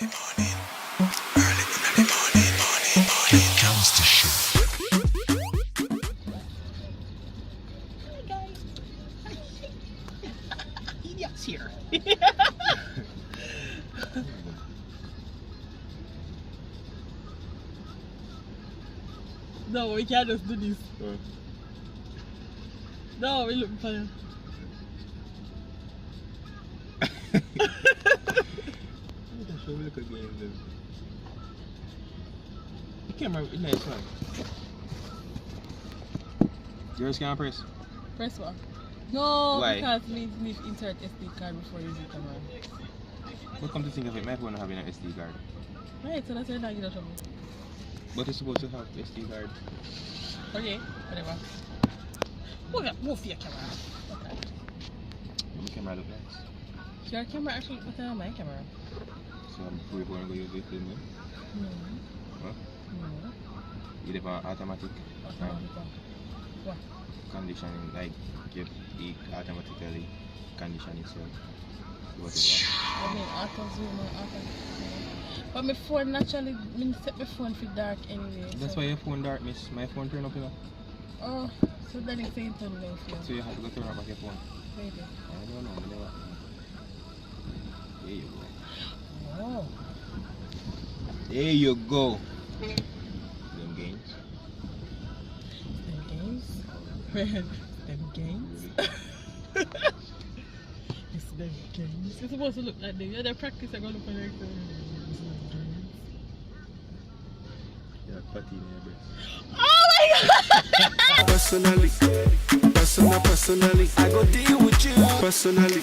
Hi guys. Idiot's here. No, we can't just do this. No, we look fine. Show me look again. The camera is nice one. Yours can't press. Press what? No, Why? because we need to insert SD card before using camera. But come to think of it, my phone not having an SD card. Right, so that's why I don't get in trouble. But it's supposed to have SD card. Okay, whatever. Move your camera. Okay. My camera look nice. Your camera actually look better than my camera. So I'm free for to use it with me. No. Huh? No. You have an automatic What? conditioning, like it automatically condition itself. What is that? I mean, auto zoom or auto. But my phone naturally, I set my phone for dark anyway. That's so. why your phone darkness. My phone turn up, you know. Oh, so then it's saying turn off here. So you have to go turn up your phone. Maybe. I don't know. Never. There you go. Oh. There you go. Them games. Them games? Them games? It's them games. It's supposed to look like them. Yeah, they practice. I'm going to look like them. You're fatty in your breast. Oh my god! Personally, I go deal with you. Personally.